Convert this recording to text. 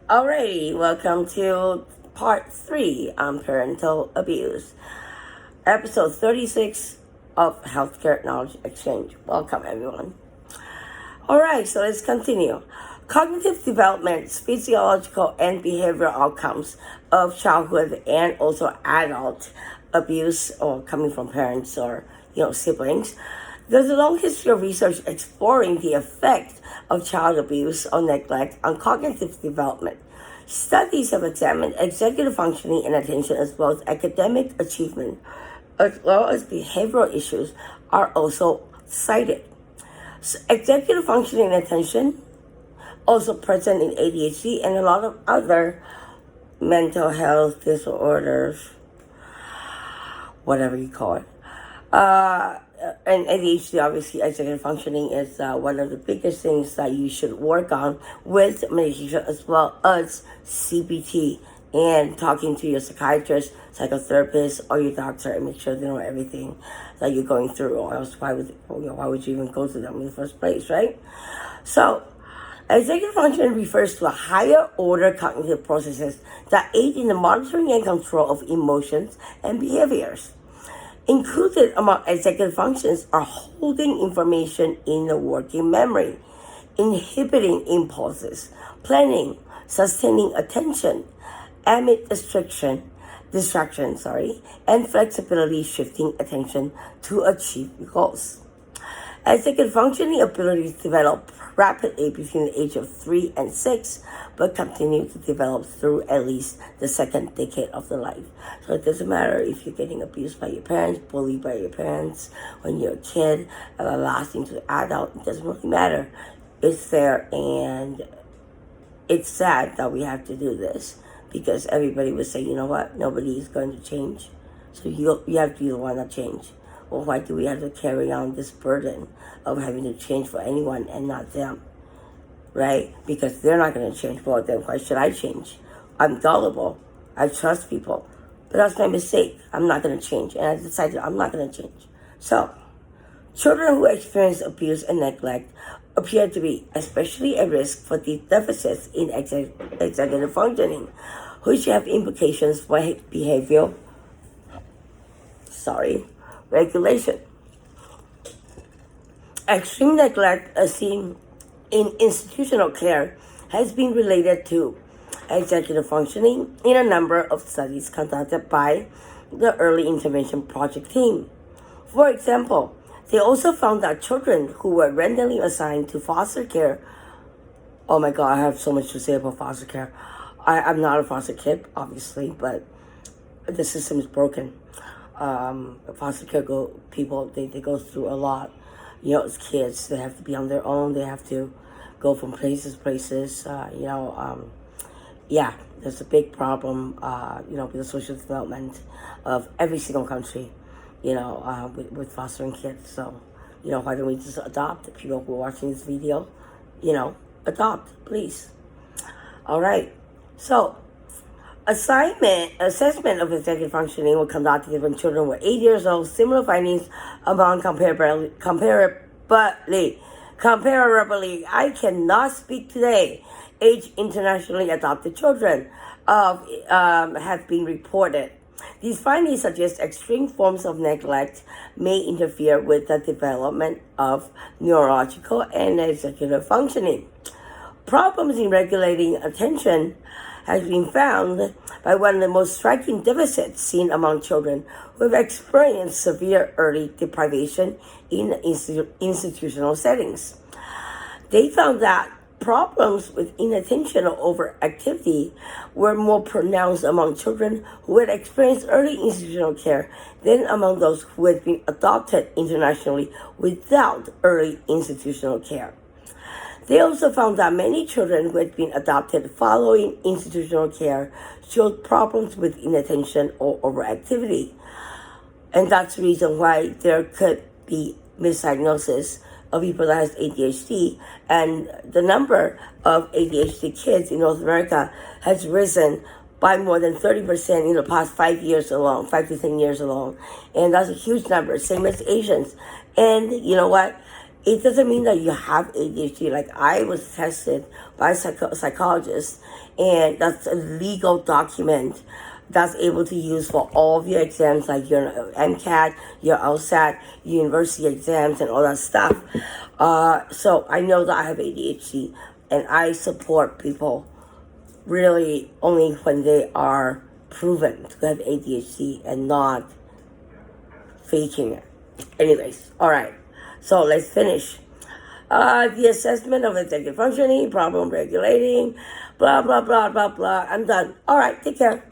Alrighty, welcome to part 3 on parental abuse, episode 36 of Healthcare Knowledge Exchange. Welcome, everyone. Alright, so let's continue. Cognitive development, physiological and behavioral outcomes of childhood and also adult abuse or coming from parents or siblings. There's a long history of research exploring the effect of child abuse or neglect on cognitive development. Studies have examined executive functioning and attention as well as academic achievement, as well as behavioral issues are also cited. So executive functioning and attention also present in ADHD and a lot of other mental health disorders, whatever you call it. And ADHD, obviously, executive functioning is one of the biggest things that you should work on with medication as well as CBT and talking to your psychiatrist, psychotherapist, or your doctor and make sure they know everything that you're going through, or else why would you even go to them in the first place, right? So, executive functioning refers to a higher order cognitive processes that aid in the monitoring and control of emotions and behaviors. Included among executive functions are holding information in the working memory, inhibiting impulses, planning, sustaining attention, amid distraction, and flexibility shifting attention to achieve goals. Executive functioning abilities develop rapidly between the age of 3 and 6, but continue to develop through at least the second decade of the life. So it doesn't matter if you're getting abused by your parents, bullied by your parents when you're a kid, lasting to the adult, it doesn't really matter. It's there, and it's sad that we have to do this because everybody would say, you know what, nobody is going to change. So you have to be the one that change. Well, why do we have to carry on this burden of having to change for anyone and not them, right? Because they're not going to change. Well, then why should I change? I'm gullible. I trust people. But that's my mistake. I'm not going to change. And I decided I'm not going to change. So, children who experience abuse and neglect appear to be especially at risk for the deficits in executive functioning, which have implications for behavioral regulation. Extreme neglect, as seen in institutional care, has been related to executive functioning in a number of studies conducted by the Early Intervention Project team. For example, they also found that children who were randomly assigned to foster care, oh my God, I have so much to say about foster care. I'm not a foster kid, obviously, but the system is broken. Foster care people, they go through a lot. As kids, they have to be on their own. They have to go from places to places. There's a big problem, with the social development of every single country, with fostering kids. So, why don't we just adopt? People who are watching this video, adopt, please. All right. So, assessment of executive functioning were conducted when children were 8 years old. Similar findings among comparably, I cannot speak today, age internationally adopted children have been reported. These findings suggest extreme forms of neglect may interfere with the development of neurological and executive functioning. Problems in regulating attention has been found by one of the most striking deficits seen among children who have experienced severe early deprivation in institutional settings. They found that problems with inattention or overactivity were more pronounced among children who had experienced early institutional care than among those who had been adopted internationally without early institutional care. They also found that many children who had been adopted following institutional care showed problems with inattention or overactivity. And that's the reason why there could be misdiagnosis of people that has ADHD. And the number of ADHD kids in North America has risen by more than 30% in the past 5 to 10 years alone. And that's a huge number, same as Asians. And you know what? it doesn't mean that you have ADHD. Like, I was tested by a psychologist, and that's a legal document that's able to use for all of your exams, like your MCAT, your LSAT, university exams, and all that stuff. So I know that I have ADHD, and I support people really only when they are proven to have ADHD and not faking it. Anyways, all right. So let's finish. The assessment of executive functioning, problem regulating, blah, blah, blah, blah, blah. I'm done. All right, take care.